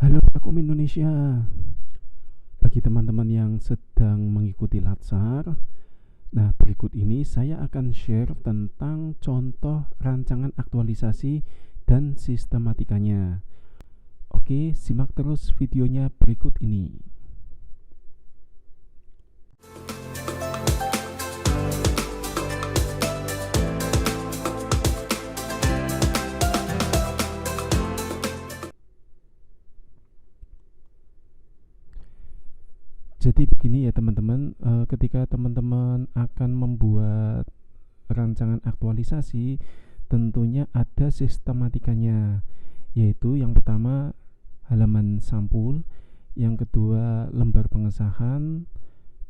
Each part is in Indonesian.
Halo Akum Indonesia. Bagi teman-teman yang sedang mengikuti Latsar, nah berikut ini saya akan share tentang contoh rancangan aktualisasi dan sistematikanya. Oke, simak terus videonya berikut ini. Jadi begini ya teman-teman, ketika teman-teman akan membuat rancangan aktualisasi, tentunya ada sistematikanya, yaitu yang pertama halaman sampul, yang kedua lembar pengesahan,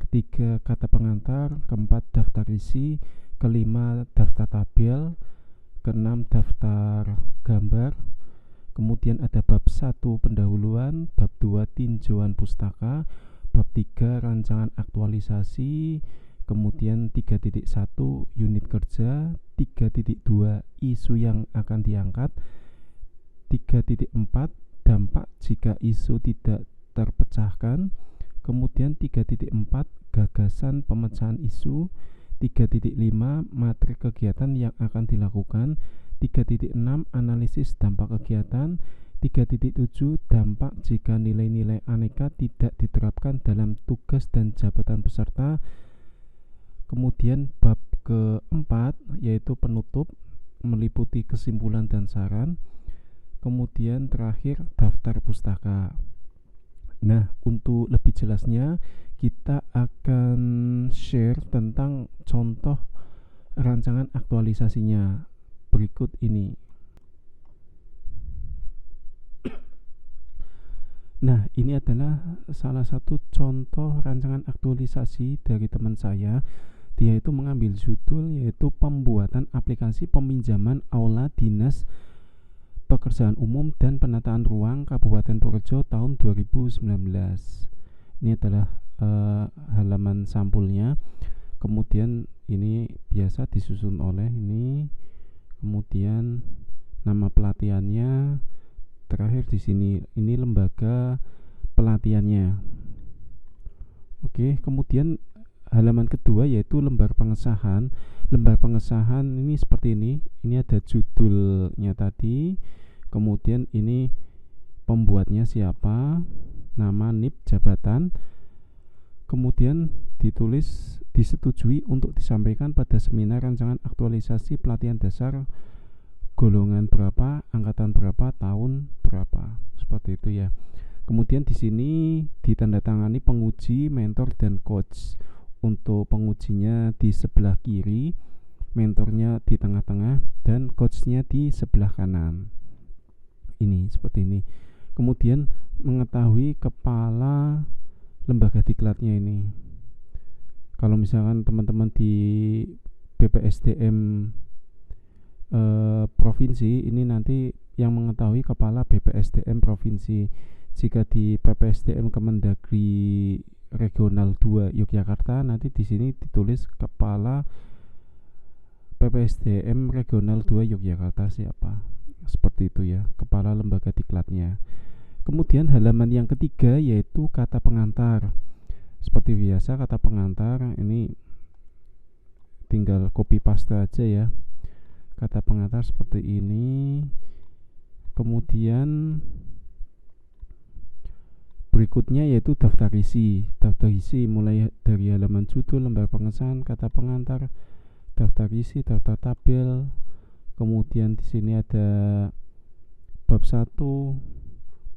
ketiga kata pengantar, keempat daftar isi, kelima daftar tabel, keenam daftar gambar. Kemudian ada bab 1 pendahuluan, bab 2 tinjauan pustaka, bab 3 rancangan aktualisasi, kemudian 3.1 unit kerja, 3.2 isu yang akan diangkat, 3.4 dampak jika isu tidak terpecahkan, kemudian 3.4 gagasan pemecahan isu, 3.5 materi kegiatan yang akan dilakukan, 3.6 analisis dampak kegiatan, 3.7 dampak jika nilai-nilai aneka tidak diterapkan dalam tugas dan jabatan peserta. Kemudian bab keempat yaitu penutup meliputi kesimpulan dan saran. Kemudian terakhir daftar pustaka. Nah, untuk lebih jelasnya kita akan share tentang contoh rancangan aktualisasinya berikut ini. Nah, ini adalah salah satu contoh rancangan aktualisasi dari teman saya. Dia itu mengambil judul yaitu pembuatan aplikasi peminjaman aula dinas pekerjaan umum dan penataan ruang Kabupaten Purworejo tahun 2019. Ini adalah halaman sampulnya. Kemudian ini biasa disusun oleh ini. Kemudian nama pelatihannya. Terakhir di sini ini lembaga pelatihannya. Oke, kemudian halaman kedua yaitu lembar pengesahan. Lembar pengesahan ini seperti ini. Ini ada judulnya tadi. Kemudian ini pembuatnya siapa, nama, NIP, jabatan. Kemudian ditulis disetujui untuk disampaikan pada seminar rancangan aktualisasi pelatihan dasar golongan berapa, angkatan berapa, tahun berapa. Seperti itu ya. Kemudian di sini ditandatangani penguji, mentor dan coach. Untuk pengujinya di sebelah kiri, mentornya di tengah-tengah, dan coachnya di sebelah kanan. Ini seperti ini. Kemudian mengetahui kepala lembaga diklatnya ini. Kalau misalkan teman-teman di BPSDM provinsi, ini nanti yang mengetahui kepala BPSDM provinsi. Jika di BPSDM Kemendagri Regional 2 Yogyakarta, nanti di sini ditulis kepala PPSDM Regional 2 Yogyakarta siapa. Seperti itu ya, kepala lembaga diklatnya. Kemudian halaman yang ketiga yaitu kata pengantar. Seperti biasa kata pengantar ini tinggal copy paste aja ya. Kata pengantar seperti ini. Kemudian berikutnya yaitu daftar isi. Daftar isi mulai dari halaman judul, lembar pengesahan, kata pengantar, daftar isi, daftar tabel. Kemudian di sini ada bab 1.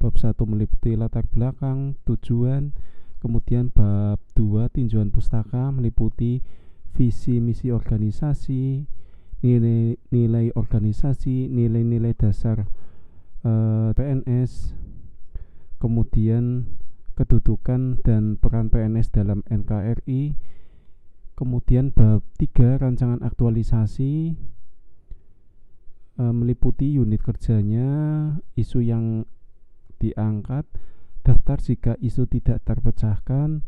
Bab 1 meliputi latar belakang, tujuan. Kemudian bab 2 tinjauan pustaka meliputi visi misi organisasi, nilai organisasi, nilai-nilai dasar PNS. Kemudian kedudukan dan peran PNS dalam NKRI. Kemudian bab 3 rancangan aktualisasi meliputi unit kerjanya, isu yang diangkat, daftar jika isu tidak terpecahkan,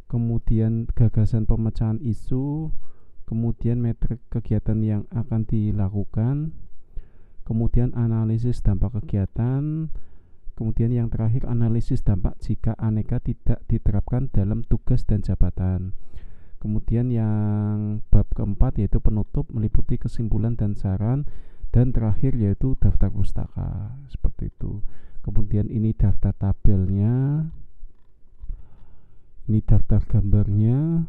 kemudian gagasan pemecahan isu, kemudian metrik kegiatan yang akan dilakukan, kemudian analisis dampak kegiatan, Kemudian yang terakhir, analisis dampak jika aneka tidak diterapkan dalam tugas dan jabatan. Kemudian yang bab keempat yaitu penutup, meliputi kesimpulan dan saran. Dan terakhir yaitu daftar pustaka, seperti itu. Kemudian ini daftar tabelnya, ini daftar gambarnya.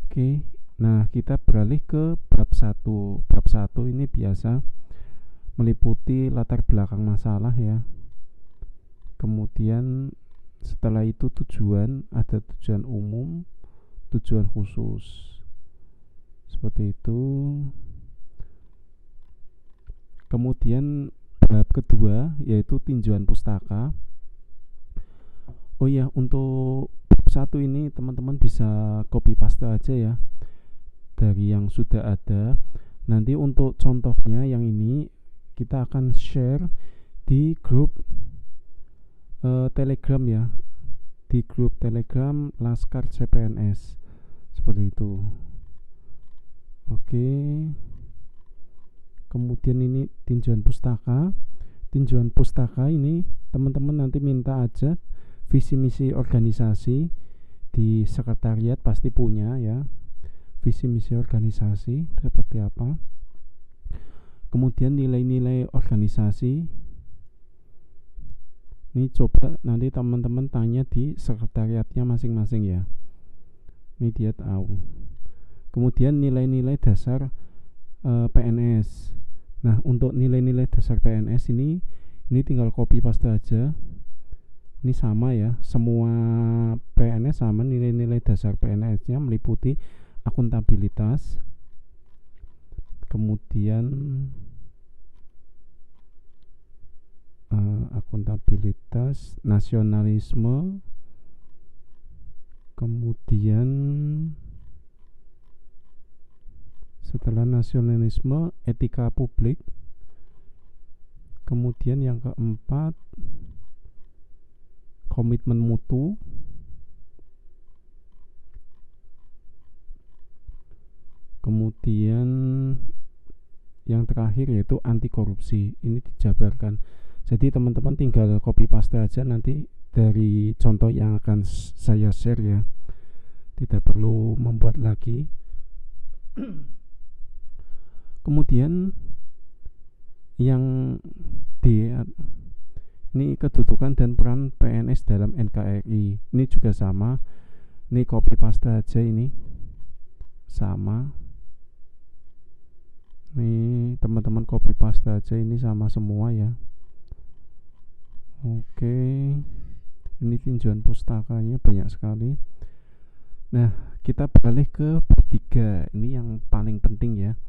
Oke, nah kita beralih ke bab 1. Bab 1 ini biasa meliputi latar belakang masalah ya. Kemudian setelah itu tujuan, ada tujuan umum, tujuan khusus, seperti itu. Kemudian bab kedua yaitu tinjauan pustaka. Oh ya, untuk bab 1 ini teman-teman bisa copy paste aja ya dari yang sudah ada. Nanti untuk contohnya yang ini kita akan share di grup Telegram ya, di grup Telegram Laskar CPNS, seperti itu. Oke. Kemudian ini tinjauan pustaka. Tinjauan pustaka ini teman-teman nanti minta aja visi misi organisasi, di sekretariat pasti punya ya, visi misi organisasi seperti apa. Kemudian nilai-nilai organisasi ini coba nanti teman-teman tanya di sekretariatnya masing-masing ya, ini dia tahu. Kemudian nilai-nilai dasar PNS. Nah, untuk nilai-nilai dasar PNS ini tinggal copy paste aja. Ini sama ya, semua PNS sama, nilai-nilai dasar PNS-nya meliputi akuntabilitas, kemudian akuntabilitas, nasionalisme, kemudian setelah nasionalisme, etika publik, kemudian yang keempat komitmen mutu, kemudian yang terakhir yaitu anti korupsi. Ini dijabarkan, jadi teman-teman tinggal copy paste aja nanti dari contoh yang akan saya share ya, tidak perlu membuat lagi. Kemudian yang ini kedudukan dan peran PNS dalam NKRI. Ini juga sama. Ini copy paste aja, ini sama. Nih teman-teman copy paste aja, ini sama semua ya. Oke. Ini tinjauan pustakanya banyak sekali. Nah, kita beralih ke bab 3. Ini yang paling penting ya.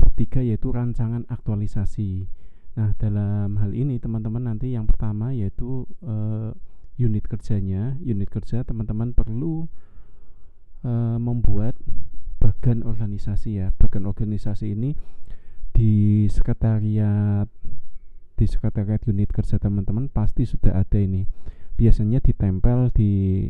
Bab 3 yaitu rancangan aktualisasi. Nah, dalam hal ini teman-teman nanti yang pertama yaitu unit kerjanya. Unit kerja teman-teman perlu membuat bagan organisasi ya. Bagan organisasi ini di sekretariat unit kerja teman-teman pasti sudah ada ini. Biasanya ditempel di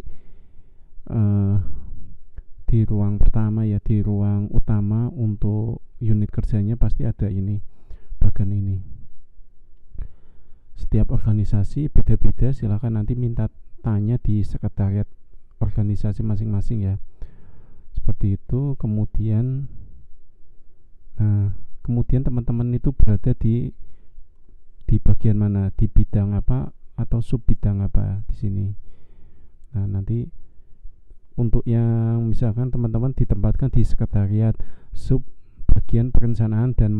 ruang pertama ya, di ruang utama untuk unit kerjanya pasti ada ini, bagan ini. Setiap organisasi beda-beda, silakan nanti minta tanya di sekretariat organisasi masing-masing ya, seperti itu. Kemudian teman-teman itu berada di bagian mana, di bidang apa atau sub bidang apa di sini. Nah, nanti untuk yang misalkan teman-teman ditempatkan di sekretariat sub bagian perencanaan dan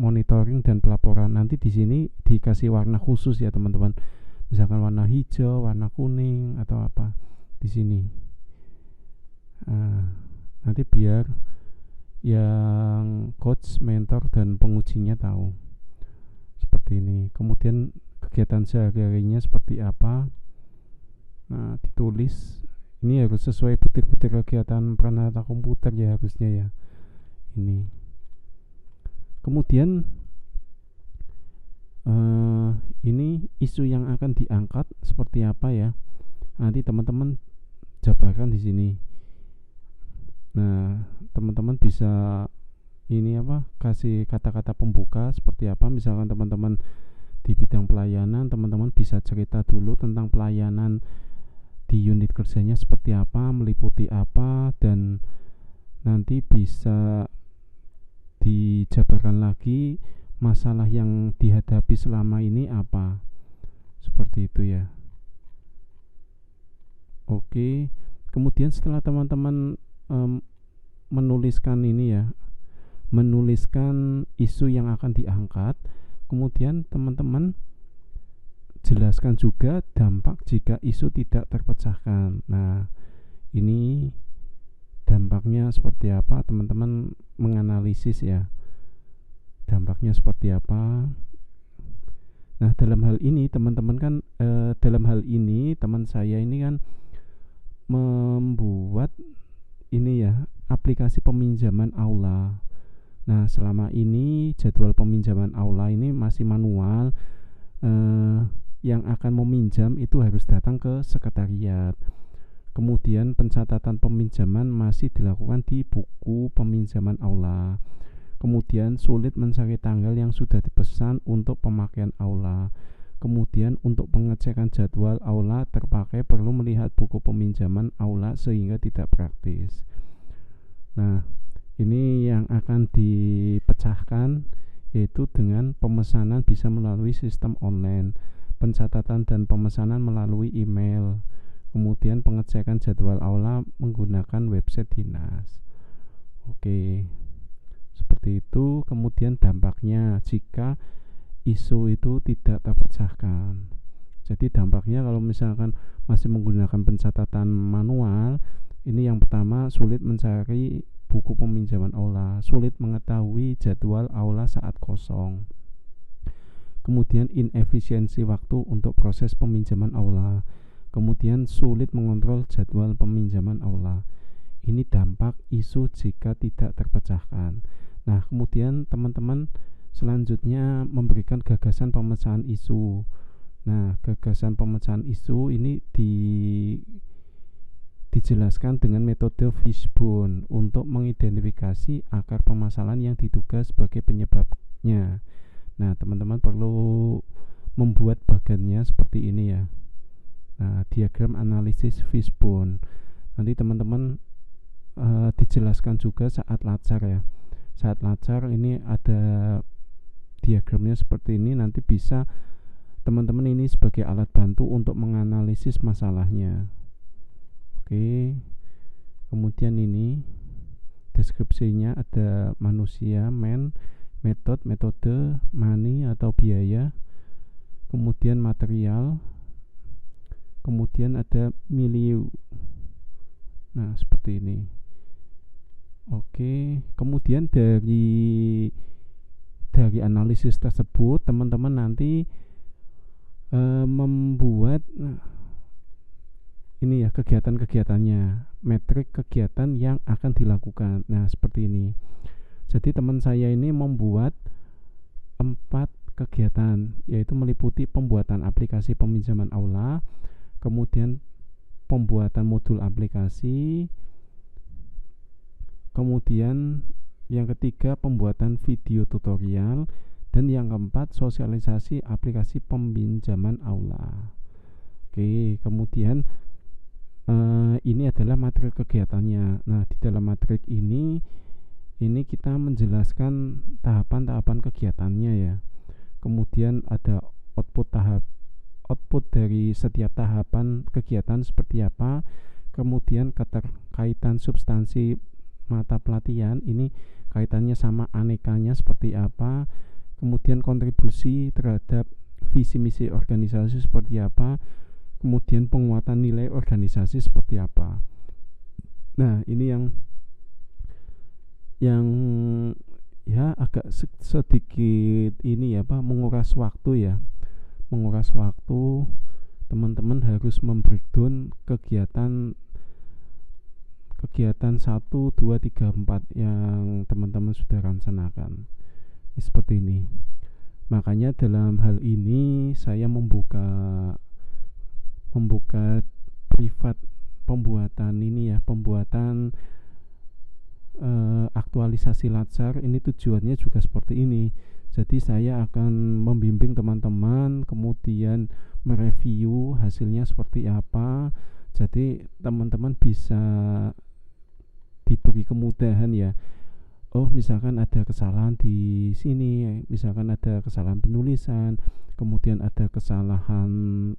monitoring dan pelaporan, nanti di sini dikasih warna khusus ya teman-teman, misalkan warna hijau, warna kuning atau apa di sini. Nanti biar yang coach, mentor dan pengujinya tahu seperti ini. Kemudian kegiatan sehari-harinya seperti apa, nah ditulis. Ini harus sesuai butir-butir kegiatan peranata komputer ya, harusnya ya ini. Kemudian ini isu yang akan diangkat seperti apa ya, nanti teman-teman jabarkan di sini. Nah, teman-teman bisa ini kasih kata-kata pembuka seperti apa. Misalkan teman-teman di bidang pelayanan, teman-teman bisa cerita dulu tentang pelayanan di unit kerjanya seperti apa, meliputi apa, dan nanti bisa dijabarkan lagi masalah yang dihadapi selama ini apa, seperti itu ya. Oke, kemudian setelah teman-teman menuliskan ini ya, menuliskan isu yang akan diangkat, kemudian teman-teman jelaskan juga dampak jika isu tidak terpecahkan. Nah, ini dampaknya seperti apa, teman-teman menganalisis ya, dampaknya seperti apa. Nah, dalam hal ini teman-teman kan dalam hal ini teman saya ini kan membuat ini ya, aplikasi peminjaman aula. Nah, selama ini jadwal peminjaman aula ini masih manual. Yang akan meminjam itu harus datang ke sekretariat. Kemudian pencatatan peminjaman masih dilakukan di buku peminjaman aula. Kemudian sulit mencari tanggal yang sudah dipesan untuk pemakaian aula. Kemudian untuk pengecekan jadwal aula terpakai perlu melihat buku peminjaman aula sehingga tidak praktis. Nah, ini yang akan dipecahkan, yaitu dengan pemesanan bisa melalui sistem online, pencatatan dan pemesanan melalui email, kemudian pengecekan jadwal aula menggunakan website dinas. Oke, seperti itu. Kemudian dampaknya jika isu itu tidak terpecahkan. Jadi dampaknya kalau misalkan masih menggunakan pencatatan manual, ini yang pertama, sulit mencari buku peminjaman aula, sulit mengetahui jadwal aula saat kosong. Kemudian inefisiensi waktu untuk proses peminjaman aula. Kemudian sulit mengontrol jadwal peminjaman aula. Ini dampak isu jika tidak terpecahkan. Nah, kemudian teman-teman selanjutnya memberikan gagasan pemecahan isu. Nah, gagasan pemecahan isu ini dijelaskan dengan metode Fishbone untuk mengidentifikasi akar permasalahan yang diduga sebagai penyebabnya. Nah, teman-teman perlu membuat bagannya seperti ini ya. Nah, diagram analisis Fishbone. Nanti teman-teman dijelaskan juga saat lacar ya. Saat lacar ini ada diagramnya seperti ini, nanti bisa teman-teman ini sebagai alat bantu untuk menganalisis masalahnya. Oke, kemudian ini deskripsinya ada manusia, metode, money atau biaya, kemudian material, kemudian ada milieu. Nah, seperti ini. Oke, kemudian dari analisis tersebut teman-teman nanti membuat ini ya, kegiatan-kegiatannya, metrik kegiatan yang akan dilakukan. Nah, seperti ini. Jadi teman saya ini membuat 4 kegiatan, yaitu meliputi pembuatan aplikasi peminjaman aula, kemudian pembuatan modul aplikasi, kemudian yang ketiga pembuatan video tutorial, dan yang keempat sosialisasi aplikasi peminjaman aula. Oke, kemudian ini adalah materi kegiatannya. Nah, di dalam materi ini kita menjelaskan tahapan-tahapan kegiatannya ya. Kemudian ada output dari setiap tahapan kegiatan seperti apa. Kemudian keterkaitan substansi mata pelatihan ini kaitannya sama anekanya seperti apa. Kemudian kontribusi terhadap visi misi organisasi seperti apa. Kemudian penguatan nilai organisasi seperti apa. Nah, ini yang ya agak sedikit ini ya Pak, menguras waktu ya. Menguras waktu, teman-teman harus membreakdown kegiatan 1, 2, 3, 4 yang teman-teman sudah rencanakan. Seperti ini. Makanya dalam hal ini saya membuka privat pembuatan ini ya, pembuatan aktualisasi lacar. Ini tujuannya juga seperti ini. Jadi saya akan membimbing teman-teman, kemudian mereview hasilnya seperti apa. Jadi teman-teman bisa diberi kemudahan ya. Oh, misalkan ada kesalahan di sini, misalkan ada kesalahan penulisan, kemudian ada kesalahan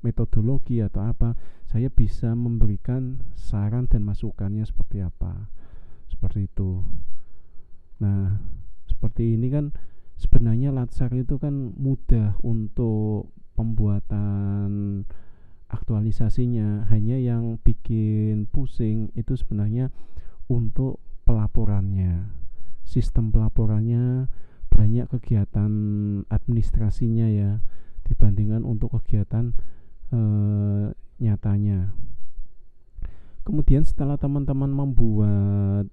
metodologi atau apa, saya bisa memberikan saran dan masukannya seperti apa. Seperti itu. Nah, seperti ini kan sebenarnya Latsar itu kan mudah untuk pembuatan aktualisasinya, hanya yang bikin pusing itu sebenarnya untuk pelaporannya. Sistem pelaporannya banyak kegiatan administrasinya ya dibandingkan untuk kegiatan nyatanya. Kemudian setelah teman-teman membuat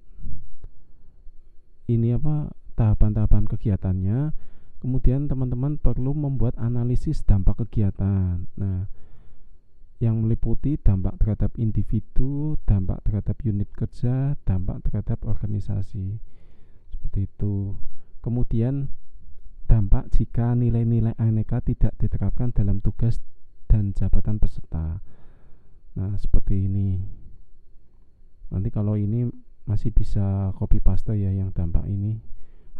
ini tahapan-tahapan kegiatannya, kemudian teman-teman perlu membuat analisis dampak kegiatan. Nah, yang meliputi dampak terhadap individu, dampak terhadap unit kerja, dampak terhadap organisasi. Seperti itu. Kemudian dampak jika nilai-nilai aneka tidak diterapkan dalam tugas dan jabatan peserta. Nah, seperti ini. Nanti kalau ini masih bisa copy paste ya, yang dampak ini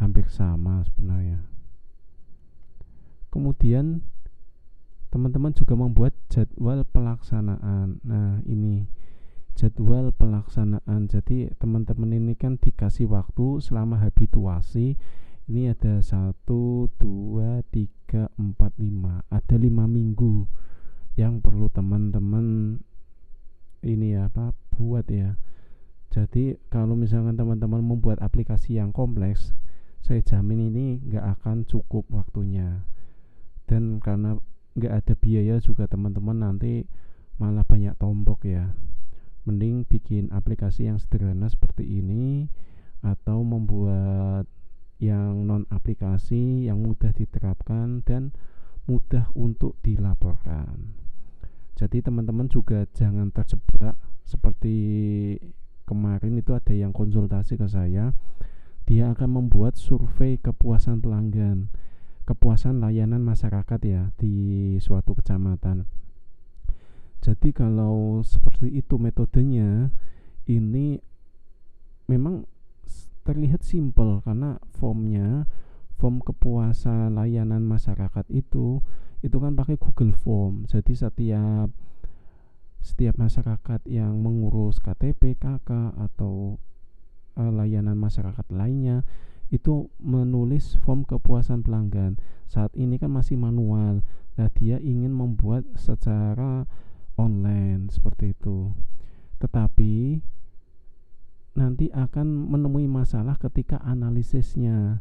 hampir sama sebenarnya. Kemudian teman-teman juga membuat jadwal pelaksanaan. Nah, ini jadwal pelaksanaan. Jadi teman-teman ini kan dikasih waktu selama habituasi. Ini ada 1, 2, 3, 4, 5. Ada 5 minggu yang perlu teman-teman ini buat ya. Jadi kalau misalkan teman-teman membuat aplikasi yang kompleks, saya jamin ini nggak akan cukup waktunya. Dan karena nggak ada biaya juga, teman-teman nanti malah banyak tombok ya. Mending bikin aplikasi yang sederhana seperti ini, atau membuat yang non aplikasi yang mudah diterapkan dan mudah untuk dilaporkan. Jadi teman-teman juga jangan terjebak seperti kemarin itu ada yang konsultasi ke saya. Dia akan membuat survei kepuasan pelanggan, kepuasan layanan masyarakat ya di suatu kecamatan. Jadi kalau seperti itu metodenya, ini memang terlihat simpel karena form kepuasan layanan masyarakat itu kan pakai Google Form. Jadi setiap masyarakat yang mengurus KTP, KK atau layanan masyarakat lainnya itu menulis form kepuasan pelanggan. Saat ini kan masih manual. Nah, dia ingin membuat secara online seperti itu. Tetapi nanti akan menemui masalah ketika analisisnya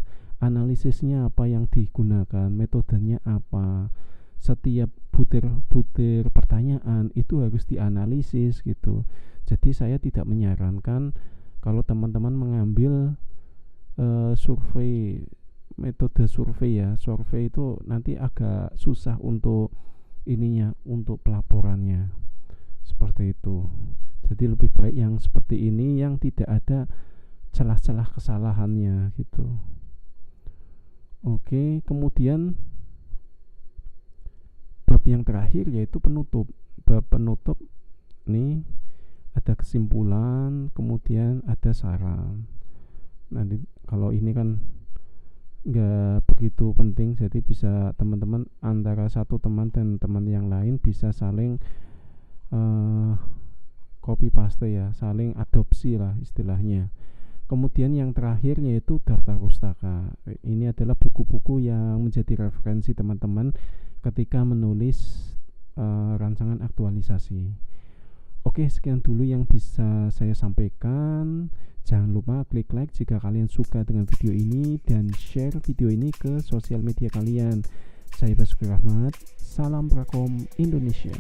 apa yang digunakan, metodenya apa. Setiap butir pertanyaan itu harus dianalisis gitu. Jadi saya tidak menyarankan kalau teman-teman mengambil metode survei ya. Survei itu nanti agak susah untuk untuk pelaporannya. Seperti itu. Jadi lebih baik yang seperti ini yang tidak ada celah-celah kesalahannya gitu. Oke, kemudian bab yang terakhir yaitu penutup. Bab penutup nih ada kesimpulan, kemudian ada saran. Nanti kalau ini kan nggak begitu penting, jadi bisa teman-teman antara satu teman dan teman yang lain bisa saling copy paste ya, saling adopsi lah istilahnya. Kemudian yang terakhir yaitu daftar pustaka. Ini adalah buku-buku yang menjadi referensi teman-teman ketika menulis rancangan aktualisasi. Oke, sekian dulu yang bisa saya sampaikan. Jangan lupa klik like jika kalian suka dengan video ini dan share video ini ke sosial media kalian. Saya Basuki Rahmat, salam Prakom Indonesia.